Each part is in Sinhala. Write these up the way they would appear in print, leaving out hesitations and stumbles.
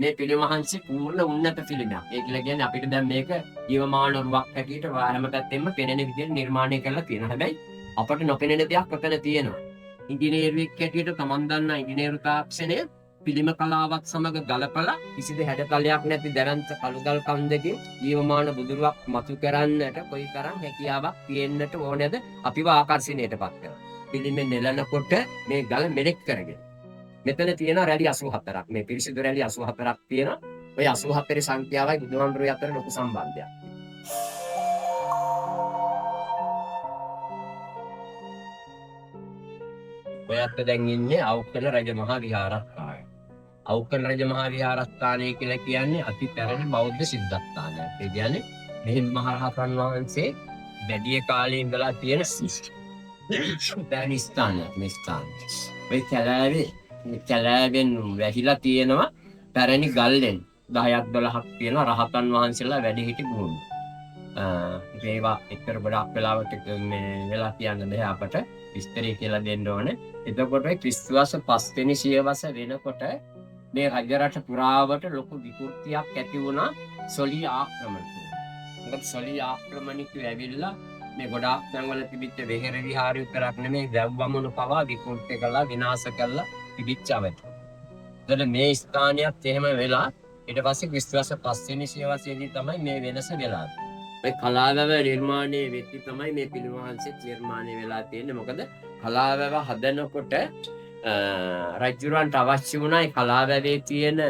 මේ පිළිමහන්සේ පූර්ණ උන්නත පිළිමයක්. ඒ කියලා කියන්නේ අපිට දැන් මේක ජීවමාන රුවක් හැටියට හැම පැත්තෙම පෙනෙන විදිහට නිර්මාණය කරලා තියෙනවා. හැබැයි අපට නොපෙනෙන දෙයක් ඔතන තියෙනවා. ඉංජිනේරුවෙක් හැටියට තමන් දන්නා ඉංජිනේරු තාක්ෂණය පිළිම කලාවක් සමග ගලපලා කිසිදු හැඩතලයක් නැති දැරන්ත කළුගල් කන්දකින් ජීවමාන බුදුරුවක් මතු කරන්නට කොයිතරම් හැකියාවක් තියෙන්නට ඕනේද අපිව ආකර්ෂණයටපත් කරනවා. පිළිමෙ නෙලනකොට මේ ගල මෙලෙක් කරගෙන මෙතන තියෙන රැලි 84ක් මේ පිරිසිදු රැලි 84ක් තියෙනවා. ඔය 84 සංඛ්‍යාවයි බුදුහාමුදුරුවෝ අතර ලොකු සම්බන්ධයක්. ඔයත් දැන් ඉන්නේ අවුක්කල රජමහා විහාරස්ථානයේ. අවුක්කල රජමහා විහාරස්ථානය කියලා කියන්නේ අති පැරණි බෞද්ධ සිද්ධාස්ථානයක්. ඒ කියන්නේ මෙහි මහරහතන් වහන්සේ වැඩි කාලේ ඉඳලා තියෙන පැරණි ස්ථානයක් මේ ස්ථානය. මේ කැලෑවෙන් වැහිලා තියෙනවා පැරණි ගල්ලෙන් 10ක් 12ක් තියෙනවා රහතන් වහන්සේලා වැඩ සිටි භූමිය. ඒවා එක්තර ගොඩක් වෙලාවට මේ වෙලා කියන්න බෑ අපට විස්තරය කියලා දෙන්න ඕනේ. එතකොට ක්‍රිස්තුවස් 5 වෙනි සියවස වෙනකොට මේ රජරට පුරාවට ලොකු විකෘතියක් ඇති වුණා සොලී ආක්‍රමණය. මොකද සොලී ආක්‍රමණිකයෝ ඇවිල්ලා මේ ගොඩාක් තැන්වල තිබිච්ච වෙහෙර විහාරය විතරක් නෙමෙයි දැව්වමුණු පවා විකෘති කළා විනාශ කළා තිබිච්ච අවත. එතකොට මේ ස්ථානයත් එහෙම වෙලා ඊට පස්සේ ක්‍රිස්තුවස් 5 වෙනි සියවසේදී තමයි මේ වෙනස වෙලා. මේ කලාවැව නිර්මාණය වෙච්චි තමයි මේ පිළිමහන්සේ නිර්මාණය වෙලා තියෙන්නේ. මොකද කලාවැව හදනකොට රජුරන්ට අවශ්‍ය වුණා ඒ කලාවැවේ තියෙන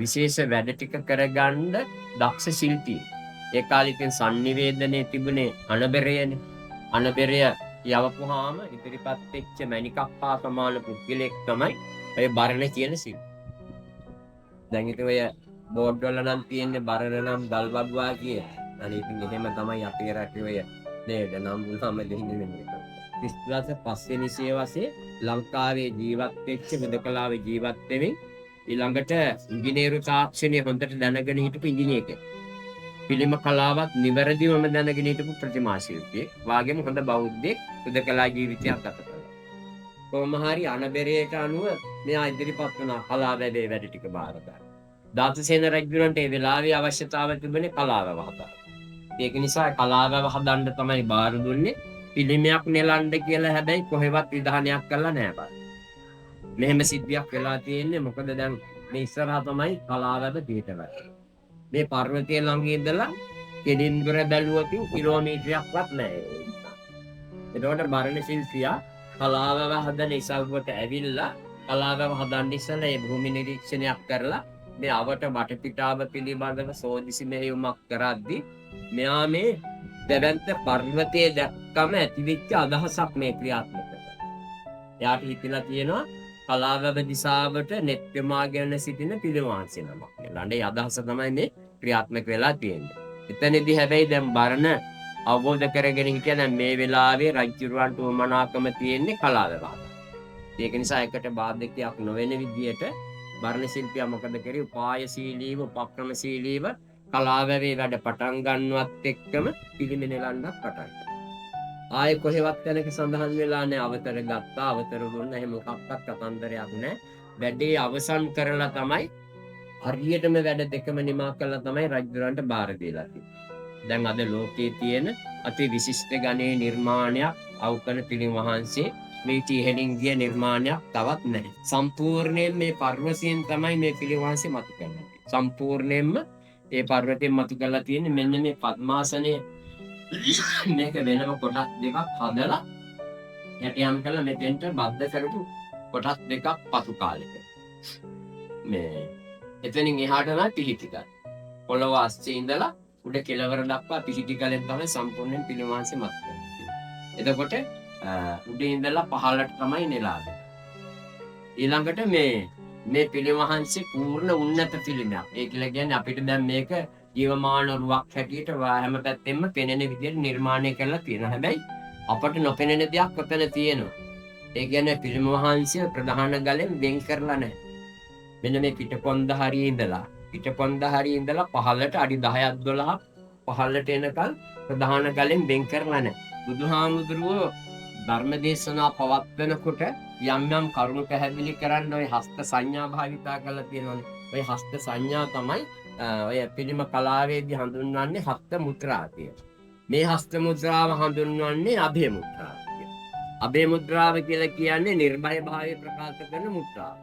විශේෂ වැඩ ටික කරගන්න දක්ෂ ශිල්පී. ඒ කාලේ ඉතින් sannivedanaye තිබුණේ අනබෙරයනේ. අනබෙරය යවපුවාම ඉදිරිපත් වෙච්ච මණිකක් හා සමාන පුද්ගලෙක් තමයි ඔය බරණ කියන ශිල්පී. දැන් ඉතින් ඔය බෝඩ් වල නම් තියෙන්නේ බරණ නම් දල්බබුවා කියලා. අනේ ඉතින් එහෙම තමයි අපේ රටේ ඔය නේද නම් මුලම දෙහින්නේ වෙන්නේ. ක්‍රිස්තුවස් 5 වෙනි සියවසේ ලංකාවේ ජීවත් වෙච්ච මෙදකලාවේ ජීවත් වෙමින් ඊළඟට ඉංජිනේරු තාක්ෂණය හොඳට දැනගෙන හිටපු ඉංජිනේරෙක්. පිළිම කලාවත් නිවැරදිවම දැනගෙන හිටපු ප්‍රතිමා ශිල්පියෙක්. වාගේම හොඳ බෞද්ධයෙක් මෙදකලා ජීවිතයක් ගත කළා. කොහොම හරි අනබෙරේට අනුව මෙයා ඉදිරිපත් වුණා කලාවැවේ වැඩ ටික බාර ගන්න. ධාතුසේන රජුරන්ට ඒ වෙලාවේ අවශ්‍යතාවය තිබුණේ කලාවැව හදන්න. ඒක නිසා කලාවැව හදන්න තමයි බාර දුන්නේ. පිළිමයක් නෙලන්න කියලා හැබැයි කොහෙවත් විධානයක් කළා නෑ බං. මෙහෙම සිද්ධියක් වෙලා තියෙන්නේ මොකද දැන් මේ ඉස්සරහා තමයි කලාවැව පිටවන්නේ. මේ පර්වතයේ ළඟ ඉඳලා කෙඩින්ගොර බැලුවොත් කිලෝමීටරයක්වත් නෑ. එතකොට බරණ ශිල්පියා කලාවැව හදන ඉසල්වට ඇවිල්ලා කලාවැව හදන්න ඉස්සෙල්ලා ඒ භූමි නිරීක්ෂණයක් කරලා මේ අවට වටපිටාව පිළිබඳව සෝදිසි මෙහෙයුමක් කරද්දී මෙයා මේ දැවැන්ත පර්වතයේ දැක්කම ඇතිවෙච්ච අදහසක් මේ ක්‍රියාත්මක කරනවා. එයාට හිතලා තියෙනවා කලාවැව දිසාවට නෙත්‍යමාගෙන සිටින පිළිමහන්සේ නමක්. ළඟේ අදහස තමයි මේ ක්‍රියාත්මක වෙලා තියෙන්නේ. එතනදී හැබැයි දැන් බරණ අවබෝධ කරගෙන හිටියා දැන් මේ වෙලාවේ රජුරවන්ට උමනාකම තියෙන්නේ කලාවැව හදන්න. ඒක නිසා එකට බාධකයක් නොවන විදියට බරණ ශිල්පියා මොකද කරේ? උපායශීලීව උපක්‍රමශීලීව කලාවැවේ වැඩ පටන් ගන්නවත් එක්කම පිළිමෙ නෙලන්නත් පටන් ගත්තා. ආයේ කොහෙවත් තැනක සඳහන් වෙලා නැහැ අවතර ගත්තා අවතර දුන්න එහෙම මොකක්වත් කතන්දරයක් නැහැ. වැඩේ අවසන් කරලා තමයි හරියටම වැඩ දෙකම නිමා කළා තමයි රජුරන්ට බාර දීලා තියෙන්නේ. දැන් අද ලෝකයේ තියෙන අති විශිෂ්ට ගණයේ නිර්මාණයක් අවුකන පිළිමහන්සේ මේ ඉහළින් ගිය නිර්මාණයක් තවත් නැහැ. සම්පූර්ණයෙන් මේ පර්වතයෙන් තමයි මේ පිළිමහන්සේ මතු කරන්නේ. සම්පූර්ණයෙන්ම ඒ පර්වතයෙන් මතු කරලා තියෙන්නේ මෙන්න මේ පద్මාසනයේ මේක වෙනම කොටස් දෙකක් හදලා යටියම් කරලා මෙතෙන්ට බද්ධ කරපු කොටස් දෙකක් පසු කාලෙක මේ එතනින් එහාට නම් පිහිටිකල් පොළව අස්සේ ඉඳලා උඩ කෙළවර දක්වා පිහිටිකලෙන් තමයි සම්පූර්ණයෙන් පිළිමහන්සේ මතු කරන්නේ. එතකොට උඩින් ඉඳලා පහළට තමයි නෙලාවේ. ඊළඟට මේ පිළිමහන්සේ පූර්ණ උන්නත පිළිමයක්. ඒ කියලා කියන්නේ අපිට දැන් මේක ජීවමාන රුවක් හැටියට හැම පැත්තෙම පෙනෙන විදිහට නිර්මාණය කරලා තියෙනවා. හැබැයි අපට නොපෙනෙන දෙයක් ඔතන තියෙනවා. ඒ කියන්නේ පිළිමහන්සේ ප්‍රධාන ගලෙන් වෙන් කරලා නැහැ. මෙන්න මේ පිටකොන්ද හරියේ ඉඳලා පහළට අඩි 10ක් 12ක් පහළට එනකල් ප්‍රධාන ගලෙන් වෙන් කරලා නැහැ. බුදුහාමුදුරුවෝ ධර්මදේශනා පවත්වනකොට යම් කරුණු පැහැදිලි කරන්න ওই හස්ත සංඥා භාවිතා කරලා තියෙනවානේ. ඔය හස්ත සංඥා තමයි ඔය පිළිම කලාවේදී හඳුන්වන්නේ හස්ත මුද්‍රා කියලා. මේ හස්ත මුද්‍රාව හඳුන්වන්නේ අභය මුද්‍රාව කියලා. අභය මුද්‍රාව කියලා කියන්නේ නිර්භය භාවය ප්‍රකාශ කරන මුද්‍රාව.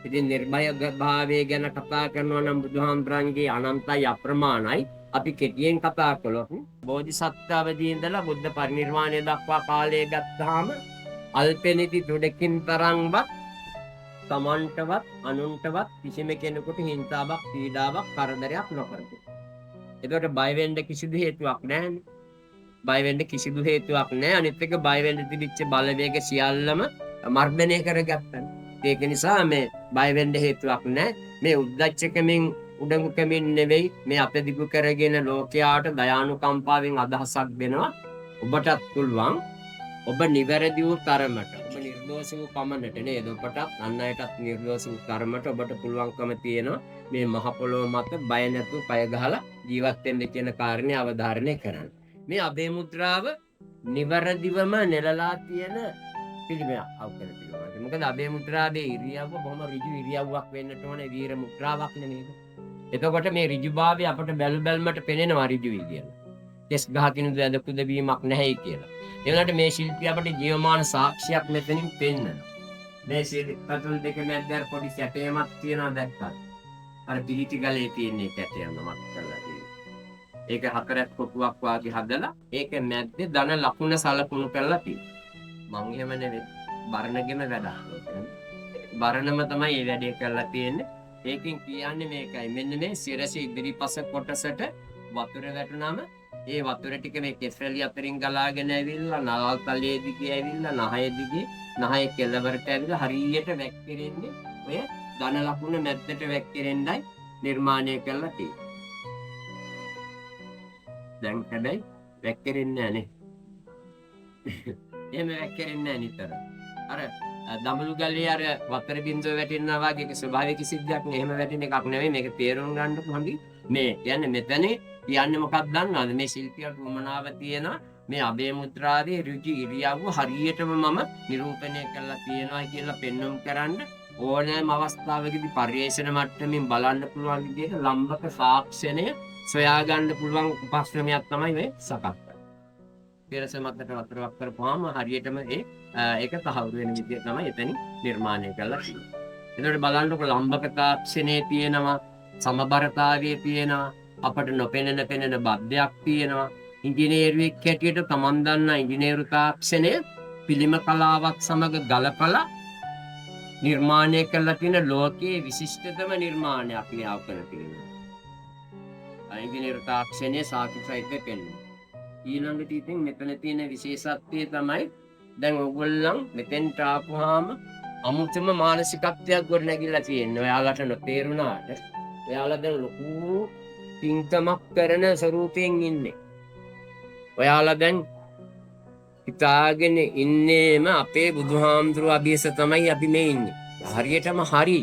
ඉතින් නිර්භය භාවය ගැන කතා කරනවා නම් බුදුහාමුදුරන්ගේ අනන්තයි අප්‍රමාණයි. අපි කෙටියෙන් කතා කළොත් බෝධිසත්ව අවදී ඉඳලා බුද්ධ පරිනිර්වාණය දක්වා කාලය ගත්තාම අල්පෙනිති තුඩකින් තරම්වත් තමන්ටවත් අනුන්ටවත් කිසිම කෙනෙකුට හිංසාවක් පීඩාවක් කරදරයක් නොකරති. එතකොට බය වෙන්න කිසිදු හේතුවක් නැහැනේ. බය වෙන්න කිසිදු හේතුවක් නැහැ. අනිත් එක බය වෙන්න තිබිච්ච බලවේග සියල්ලම මර්ධනය කරගත්තා. ඒක නිසා මේ බය වෙන්න හේතුවක් නැහැ. මේ උද්දච්චකමින් උඩඟුකමින් නෙවෙයි මේ අපදිගු කරගෙන ලෝකයාට දයානුකම්පාවෙන් අදහසක් දෙනවා. ඔබටත් පුළුවන් ඔබ නිවැරදි වූ තරමට ඔබ නිර්දෝෂ වූ පමණට නේද ඔබටත් අන් අයටත් නිර්දෝෂ වූ තරමට ඔබට පුළුවන්කම තියෙනවා මේ මහ පොළොව මත බය නැතුව පය ගහලා ජීවත් වෙන්න කියන කාරණේ අවධාරණය කරන්න. මේ අභය මුද්‍රාව නිවැරදිවම නෙලලා තියෙන පිළිමයක් අවකල පිළිමයක්. මොකද අභය මුද්‍රාවේ ඉරියව්ව බොහොම ඍජු ඉරියව්වක් වෙන්නට ඕනේ වීර මුද්‍රාවක් නෙමෙයිද? එතකොට මේ ඍජුභාවය අපට බැලුබැල්මට පෙනෙනවා ඍජුයි කියලා. කෙස් ගහකිනුද ඇදකුද වීමක් නැහැයි කියලා. එනකොට මේ ශිල්පිය අපට ජීවමාන සාක්ෂියක් මෙතනින් පෙන්වනවා. මේ ශිල්පතුල් දෙක මැද පොඩි කැටයමක් තියෙනවා දැක්කත්. අර පිහිටි ගලේ තියෙන කැටයම මත් කරලා තියෙනවා. ඒක හතරක් කොටුවක් වාගේ හදලා ඒක මැද්දේ ධන ලකුණ සලකුණු කරලා තියෙනවා. මං එහෙම නෙවෙයි බරණගෙම වැඩක්. බරණම තමයි මේ වැඩේ කරලා තියෙන්නේ. ඒකෙන් කියන්නේ මේකයි. මෙන්න මේ සිරස ඉදිරිපස කොටසට වතුර වැටුනම ඒ වතුර ටික මේ කෙස්රැලි අතරින් ගලාගෙන ඇවිල්ලා නලල් තලයේ දිගේ ඇවිල්ලා නහය දිගේ නහය කෙළවරට ඇවිල්ලා හරියට වැක්කිරෙන්නේ ඔය ධන ලකුණ මැද්දට වැක්කිරෙන්නයි නිර්මාණය කරලා තියෙන්නේ. දැන් හැබැයි වැක්කිරෙන්නේ නැහැ නේ. එහෙම වැක්කිරෙන්නේ නැහැ නිතර. අර දඹුලු ගලේ අර වතුර බින්දුව වැටෙනවා වගේ ඒක ස්වභාවික සිද්ධියක් නේ. එහෙම වැටෙන එකක් නෙවෙයි. මේක තේරුම් ගන්න හොඳයි. මේ කියන්නේ මෙතන කියන්නේ මොකක්ද දන්නවද? මේ ශිල්පියට උමනාව තියෙන මේ අභය මුද්‍රාවේ ඍජු ඉරියව්ව හරියටම මම නිරූපණය කරලා තියෙනවා කියලා පෙන්වුම් කරන්න ඕනෑම අවස්ථාවකදී පරිේශන මට්ටමින් බලන්න පුළුවන් විදිහට ලම්බක සාක්ෂණය සොයා ගන්න පුළුවන් උපක්‍රමයක් තමයි මේ සකස් කරන්නේ. පෙරස මතට වතුරක් කරපුවාම හරියටම ඒක තහවුරු වෙන විදිහ තමයි එතනින් නිර්මාණය කරලා තියෙන්නේ. එතකොට බලන්නකො ලම්බක තාක්ෂණයේ තියෙනවා සමබරතාවයේ තියෙනවා අපට නොපෙනෙන බද්ධයක් තියෙනවා. ඉංජිනේරුවෙක් හැටියට තමන් දන්න ඉංජිනේරු තාක්ෂණය පිළිම කලාවක් සමග ගලපලා නිර්මාණය කරලා තියෙන ලෝකයේ විශිෂ්ටතම නිර්මාණයක් මේ අවකල තියෙනවා. ඉංජිනේරු තාක්ෂණයේ සාක්ෂි සහිතව පෙන්වනවා. ඊළඟට ඉතින් මෙතන තියෙන විශේෂත්වය තමයි දැන් ඕගොල්ලන් මෙතෙන්ට ආපුවාම අමුතුම මානසිකත්වයක් ගොඩනැගිලා තියෙනවා. ඔයාලට නොතේරුණාට ඔයාලා දැන් ලොකු පින්කමක් කරන ස්වරූපයෙන් ඉන්නේ. ඔයාලා දැන් හිතාගෙන ඉන්නේම අපේ බුදුහාමුදුරුව අභියස තමයි අපි මේ ඉන්නේ. හරියටම හරි.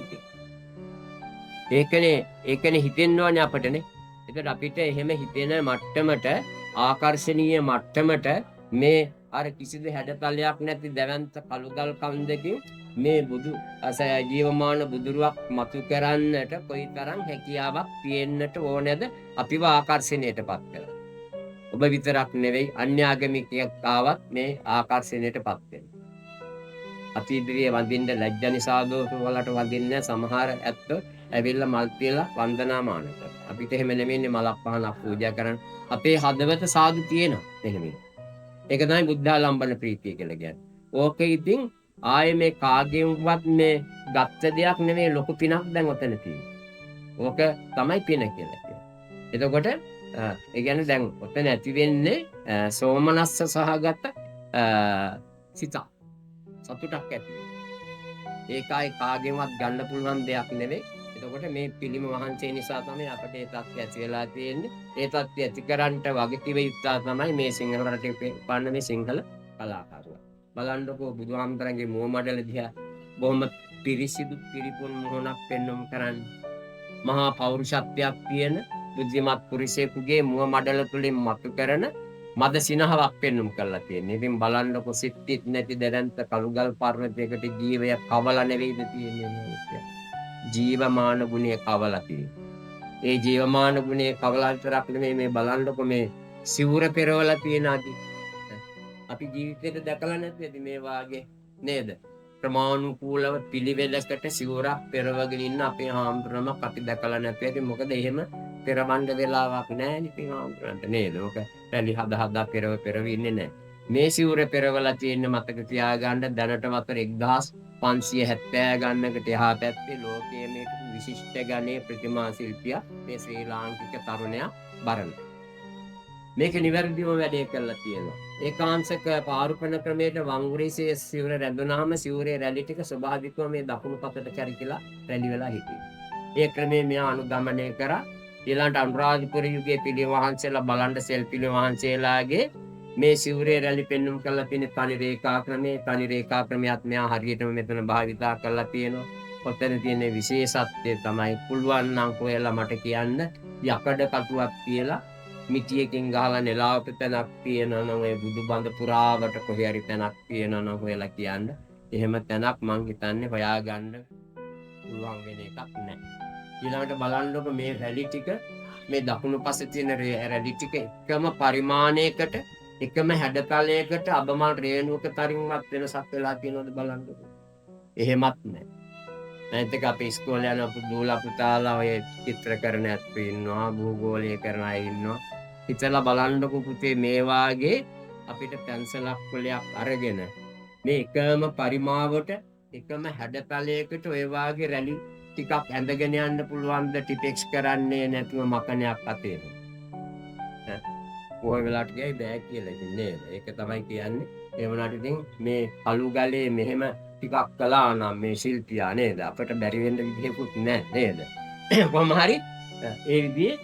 ඒකනේ හිතෙන්න ඕනේ අපටනේ. එතකොට අපිට එහෙම හිතෙන මට්ටමට ආකර්ශනීය මට්ටමට මේ අර කිසිදු හැඩතලයක් නැති දැවැන්ත කළුගල් කන්දකින් මේ බුදු ජීවමාන බුදුරුවක් මතු කරන්නට කොයිතරම් හැකියාවක් තියෙන්නට ඕනේද අපිව ආකර්ෂණයටපත් කරලා. ඔබ විතරක් නෙවෙයි අන්‍යාගමිකයෙක් ආවත් මේ ආකර්ෂණයටපත් වෙනවා. අපි ඉදිරියේ වඳින්න ලැජ්ජා නිසා දෝෂ වලට වඳින්න සමහර ඇත්තෝ ඇවිල්ලා මල් තියලා වන්දනාමාන කරනවා. අපිට එහෙම නෙමෙයිනේ මලක් පහනක් පූජා කරන්න. අපේ හදවත සාදු තියෙනවා එහෙම. ඒක තමයි බුද්ධාලම්බන ප්‍රීතිය කියලා කියන්නේ. ඕකේ ඉතින් ආයේ මේ කාගෙන්වත් මේ ගත්ත දෙයක් නෙමෙයි ලොකු පිනක් දැන් ඔතන තියෙන්නේ. ඕක තමයි පින කියලා කියන්නේ. එතකොට ඒ කියන්නේ දැන් ඔතන ඇති වෙන්නේ සෝමනස්ස සහගත සිත. සතුටක් ඇති වෙනවා. ඒකයි කාගෙන්වත් ගන්න පුළුවන් දෙයක් නෙවෙයි. එතකොට මේ පිළිම වහන්සේ නිසා තමයි අපට ඒ තත්ත්වය ඇති වෙලා තියෙන්නේ. ඒ තත්ත්වය ඇති කරන්නට වගකිව යුත්තා තමයි මේ සිංහල රටේ පන්න මේ සිංහල කලාකරුවා. බලන්නකෝ බුදුහාමුදුරන්ගේ මුව මඩල දිහා බොහොම පිරිසිදු පිරිපුන් මොහොනක් පෙන්වුම් කරන්නේ. මහා පෞරුෂත්වයක් තියෙන බුද්ධිමත් පුරුෂයෙකුගේ මුව මඩල තුලින් මතු කරන මද සිනහවක් පෙන්වුම් කරලා තියෙනවා. ඉතින් බලන්නකො සිත්තිත් නැති දැරන්ත කළුගල් පර්වතයකට ජීවය කවලා නෙවෙයිද තියෙන්නේ. ජීවමාන ගුණය කවලා තියෙනවා. ඒ ජීවමාන ගුණය කවලා විතරක් නෙමෙයි මේ බලන්නකො මේ සිවුර පෙරවලා තියෙන අදි. අපි ජීවිතේට දැකලා නැද්ද මේ වාගේ නේද? ප්‍රමාණිකූලව පිළිවෙලකට සිවුරක් පෙරවගෙන ඉන්න අපේ හාමුදුරුවෝ අපි දැකලා නැති ඇති. මොකද එහෙම පෙරවන්න වෙලාවක් නැහැ නේ මේ හාමුදුරුවන්ට නේද? ඔක පැලි හදා පෙරව ඉන්නේ නැහැ. මේ සිවුර පෙරවලා තියෙන මතක තියාගන්න දැනට වතර 1570 ගන්නකට එහා පැත්තේ ලෝකයේ මේක විශිෂ්ට ගණයේ ප්‍රතිමා ශිල්පියා මේ ශ්‍රී ලාංකික තරුණයා බරණ. මේක නිවැරදිව වැඩේ කරලා තියෙනවා. ඒකාංශක පාරුපන ක්‍රමයට වංගුරේසේ සිවුර රැඳුනහම සිවුරේ රැලි ටික ස්වභාවිකව මේ දකුණු පතට කැරිකිලා රැලි වෙලා හිටියේ. ඒ ක්‍රමයේ මෙයා අනුගමනය කරා. ඊළඟට අනුරාධපුර යුගයේ පිළිම වහන්සේලා බලන්න සෙල් පිළිම වහන්සේලාගේ මේ සිවුරේ රැලි පෙන්눔 කරලා තියෙන තනි රේඛා ක්‍රමයක් මෙයා හරියටම මෙතන භාවිතා කරලා තියෙනවා. ඔතන තියෙන විශේෂත්වය තමයි පුළුවන් නම් කොහෙලා මට කියන්න යකඩ කටුවක් තියලා මිටියකින් ගහලා නෙලාවක තැනක් තියෙනවා නම් ඒ බුදුබඳ පුරාවට කොහේ හරි තැනක් තියෙනවා නම් හොයලා කියන්න. එහෙම තැනක් මං හිතන්නේ හොයාගන්න පුළුවන් වෙන එකක් නැහැ. ඊළඟට බලන්නකො මේ රැලි ටික මේ දකුණු පස්සේ තියෙන රැලි ටික එකම පරිමාණයකට එකම හැඩතලයකට අබමල් රේණුවක තරින්වත් වෙනසක් වෙලා තියෙනවද බලන්නකො. එහෙමත් නැහැ. නැත්නම් අපි ඉස්කෝලේ යන දූලා පුතාලා ඔය චිත්‍ර කරන ඇත්තෝ ඉන්නවා, භූගෝලීය කරන අය ඉන්නවා. හිතලා බලන්නකො පුතේ මේ වාගේ අපිට පැන්සලක් කොලයක් අරගෙන මේ එකම පරිමාවට එකම හැඩතලයකට ඔය වාගේ රැලි ටිකක් ඇඳගෙන යන්න පුළුවන් ද ටිපෙක්ස් කරන්නේ නැතුව මකණයක් අතේ. ඔය වෙලාවට ගියයි බෑ කියලා ඉතින් නේද? ඒක තමයි කියන්නේ. ඒ වුණාට ඉතින් මේ කළු ගලේ මෙහෙම ටිකක් කළා නම් මේ ශිල්පියා නේද? අපිට බැරි වෙන්න විදිහකුත් නැහැ නේද? කොහොම හරි ඒ විදිහේ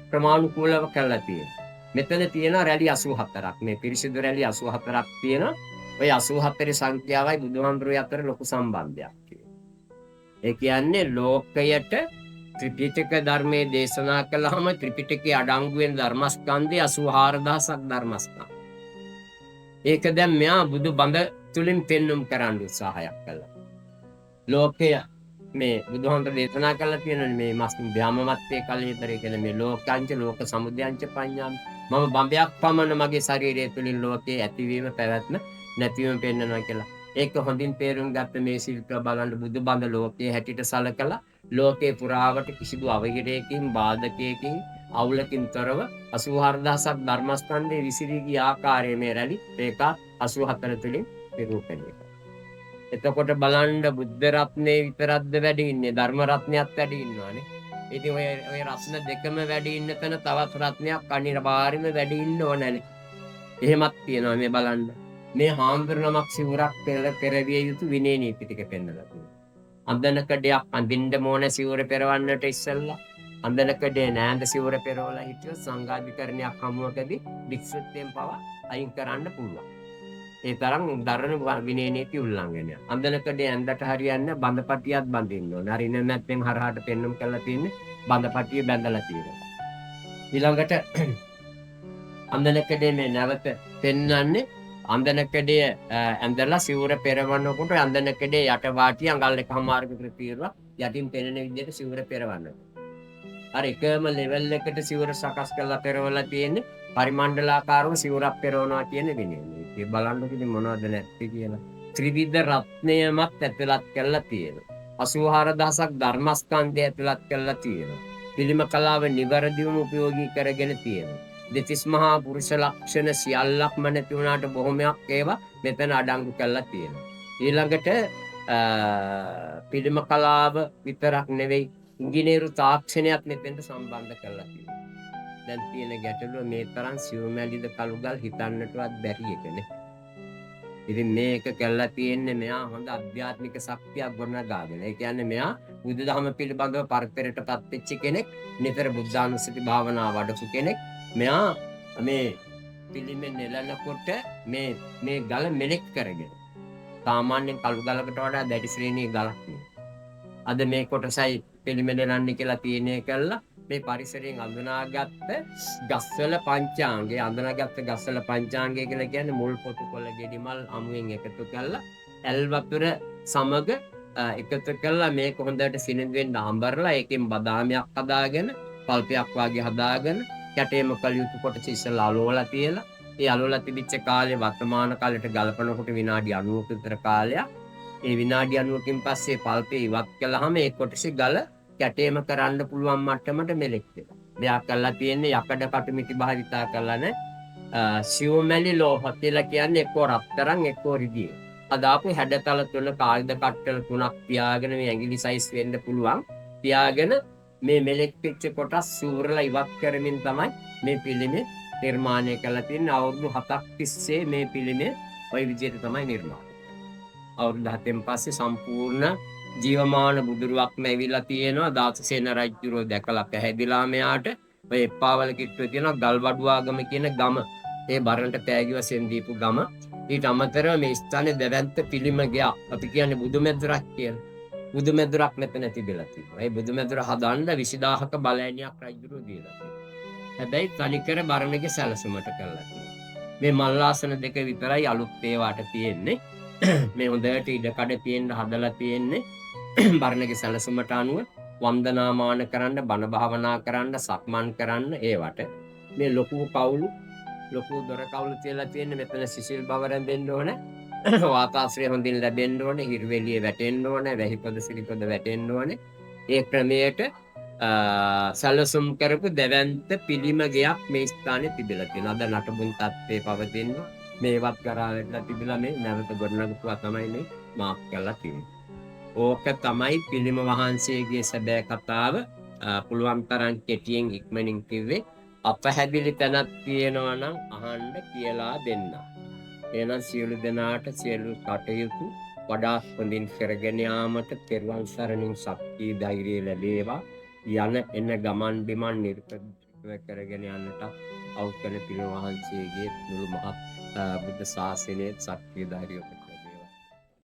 ප්‍රමාණිකූලව කරලා තියෙනවා. මෙතන තියෙන රැලි 84ක්. මේ පිරිසිදු රැලි 84ක් තියෙනවා. ඔය 84 සංඛ්‍යාවයි බුදුහාමුදුරුවෝ අතර ලොකු සම්බන්ධයක් තියෙනවා. ඒ කියන්නේ ලෝකයට ත්‍රිපිටක ධර්මයේ දේශනා කළාම ත්‍රිපිටකයේ අඩංගු වෙන ධර්මස්කන්ධය 84000ක් ධර්මස්කන්ධ. ඒක දැන් මෙයා බුදු බඳ තුලින් පෙන්눔 කරන්න උත්සාහයක් කළා. ලෝකය මේ බුදුහාමුදුරුවෝ දේශනා කළා තියෙන මේ භ්‍රමමත්තේ කලීතරේ කියන මේ ලෝකාංච ලෝක සමුදයංච පඤ්ඤාම මම බඹයක් පමණ මගේ ශරීරය තුලින් ලෝකයේ ඇතිවීම පැවැත්ම නැතිවීම පෙන්වනවා කියලා. ඒක හොඳින් තේරුම් ගත්ත මේ ශිල්ප බලන්න බුදු බඳ ලෝකයේ හැටියට සලකලා ලෝකේ පුරාවට කිසිදු අවහිරයකින් බාධකයකින් අවුලකින් තොරව 84000ක් ධර්මස්කන්ධයේ විසිරී ගිය ආකාරයේ මේ රැලි රේඛා 84 තුලින් නිරූපණය කරනවා. එතකොට බලන්න බුද්ධ රත්නේ විතරක්ද වැඩි ඉන්නේ ධර්ම රත්නයත් වැඩි ඉන්නවානේ. ඉතින් ඔය රත්න දෙකම වැඩි ඉන්න තැන තවත් රත්නයක් අනිවාර්යයෙන්ම වැඩි ඉන්න ඕනනේ. එහෙමත් තියෙනවා මේ බලන්න. මේ හාමුදුරුවමක් සිවුරක් පෙරවිය යුතු විනය නීති ටික පෙන්නලා තියෙනවා. අන්දනකඩයක් අඳින්න ඕන සිවුර පෙරවන්නට ඉස්සෙල්ලා අන්දනකඩේ නෑඳ සිවුර පෙරවලා හිටියොත් සංඝාධිකරණයක් හමුවකදී වික්ෂුත්වයෙන් පවා අයින් කරන්න පුළුවන්. ඒ තරම් දරණ විනය නීති උල්ලංඝනය. අන්දනකඩේ ඇඳට හරියන්නේ බඳපටියක් බඳින්න ඕන. හරිනේ නැත්නම් හරහාට පෙන්눔 කරලා තියෙන්නේ බඳපටිය බැඳලා තියෙනවා. ඊළඟට අන්දනකඩේ මේ නැවත පෙන්වන්නේ අන්දනකඩේ ඇඳලා සිවුර පෙරවන්නකොට අන්දනකඩේ යට වාටිය අඟල් එකමාරකට తీරලා යටින් පෙනෙන විදිහට සිවුර පෙරවන්න. අර එකම ලෙවල් එකට සිවුර සකස් කරලා පෙරවලා තියෙන්නේ පරිමණ්ඩලාකාරව සිවුරක් පෙරවනවා කියන විනය. මේ බලන්නකො ඉතින් මොනවද නැත්තේ කියලා. ත්‍රිවිධ රත්නයමත් ඇතුළත් කරලා තියෙනවා. 84000ක් ධර්මස්කන්ධය ඇතුළත් කරලා තියෙනවා. පිළිම කලාව නිවැරදිවම උපයෝගී කරගෙන තියෙනවා. දෙතිස් මහා පුරුෂ ලක්ෂණ සියල්ලක්ම නැති වුණාට බොහොමයක් ඒවා මෙතන අඩංගු කරලා තියෙනවා. ඊළඟට පිළිම කලාව විතරක් නෙවෙයි ඉංජිනේරු තාක්ෂණයත් මෙතෙන්ට සම්බන්ධ කරලා තියෙනවා. දැන් තියෙන ගැටලුව මේ තරම් සිව්මැලිද කළුගල් හිතන්නටවත් බැරි එකනේ. ඉතින් මේක කරලා තියෙන්නේ මෙයා හොඳ අධ්‍යාත්මික ශක්තියක් ගොඩනගාගෙන. ඒ කියන්නේ මෙයා බුදුදහම පිළිබඳව පරිපරයටපත් වෙච්ච කෙනෙක්, නිතර බුද්ධානුස්සති භාවනා වඩපු කෙනෙක්. මෙයා මේ පිළිමෙන් නෙලනකොට මේ ගල මෙලෙක් කරගෙන සාමාන්‍යයෙන් කළු ගලකට වඩා දැඩි ශ්‍රේණියේ ගලක් නේ. අද මේ කොටසයි පිළිමෙන් නෙලන්නේ කියලා තීරණය කළා. මේ පරිසරයෙන් අඳුනාගත්ත ගස්වල පංචාංගය අඳුනාගත්ත ගස්වල පංචාංගය කියලා කියන්නේ මුල් පොතු කොළ ගෙඩි මල් අමුවෙන් එකතු කරලා ඇල් වතුර සමග එකතු කරලා මේක හොඳට සිනිඳුවෙන් අඹරලා ඒකෙන් බදාමයක් හදාගෙන පල්පයක් වගේ හදාගෙන කැටේම කළ යුතු කොටස ඉස්සෙල්ලා අලවලා තියලා ඒ අලවලා තිබිච්ච කාලේ වර්තමාන කාලෙට ගලපනකොට විනාඩි 90ක විතර කාලයක් ඒ විනාඩි 90කින් පස්සේ පල්පේ ඉවත් කළාම ඒ කොටසේ ගල කැටේම කරන්න පුළුවන් මට්ටමට මෙලෙක් වෙනවා. මෙයා කරලා තියෙන්නේ යකඩ කටුමිටි භාවිතා කරලා සිව්මැලි ලෝහ කියලා කියන්නේ එක්කෝ රත්තරන් එක්කෝ රිදී. අදාපු හැඩතල තුන කාග්ද කට්ටල තුනක් තියාගෙන මේ ඇඟිලි සයිස් වෙන්න පුළුවන්. තියාගෙන මේ මෙලෙක් පිච්ච කොටස් සූරලා ඉවත් කරමින් තමයි මේ පිළිමේ නිර්මාණය කරලා තියෙන්නේ. අවුරුදු 7ක් තිස්සේ මේ පිළිමේ ওই විදිහට තමයි නිර්මාණය. අවුරුදු 7න් පස්සේ සම්පූර්ණ ජීවමාන බුදුරුවක්ම ඇවිල්ලා තියෙනවා. දාසසේන රජුරෝ දැකලා පැහැදිලා මෙයාට ඔය එප්පාවල කිට්ටුවේ තියෙන ගල්වඩුවාගම කියන ගම. ඒ බරණට පෑගි වශයෙන් දීපු ගම. ඊට අමතරව මේ ස්ථානයේ දෙවන්ත පිළිම ගයක්. අපි කියන්නේ බුදුමැදුරක් කියලා. බුදුමැදුරක් මෙතන තිබිලා තියෙනවා. ඒ බුදුමැදුර හදන්න 20000ක බලෑනියක් රජුරෝ දීලා තියෙනවා. හැබැයි තනිකර බරණගේ සැලසුමට කරලා තියෙනවා. මේ මල්ලාසන දෙක විතරයි අලුත් ඒවාට තියෙන්නේ. මේ හොඳට ඉඩකඩ තියෙන්න හදලා තියෙන්නේ බරණගේ සැලසුමට අනුව වන්දනාමාන කරන්න, බණ භාවනා කරන්න, සක්මන් කරන්න ඒවට. මේ ලොකු කවුළු ලොකු දොර කවුළු තියලා තියෙන්නේ මෙතන සිසිල් බව රැඳෙන්න ඕන. වාතාශ්‍රය හොඳින් ලැබෙන්න ඕන, හිරුවෙලිය වැටෙන්න ඕන, වැහිපොද සිරිපොද වැටෙන්න ඕන. ඒ ක්‍රමයට සැලසුම් කරපු දෙවන්ත පිළිම ගයක් මේ ස්ථානයේ තිබිලා තියෙනවා. අද නටබුන් තත්ත්වයේ පවතිනවා. මේවත් කරා වෙලා තිබිලා මේ නැවත ගොඩනගපුවා තමයි මේ මාක් කරලා තියෙන්නේ. ඕක තමයි පිළිම වහන්සේගේ සැබෑ කතාව. පුළුවන් තරම් කෙටියෙන් ඉක්මනින් කිව්වේ. අපහැදිලි තැනක් තියෙනවා නම් අහන්න කියලා දෙන්න. එහෙනම් සියලු දෙනාට සියලු කටයුතු වඩා හොඳින් කරගෙන යාමට තෙරුවන් සරණින් ශක්තිය ධෛර්යය ලැබේවා. යන එන ගමන් බිමන් නිර්පදිශව කරගෙන යන්නට අවුකන පිළිම වහන්සේගේ මුළු මහත් බුද්ධ ශාසනයේ ශක්තිය ධෛර්යය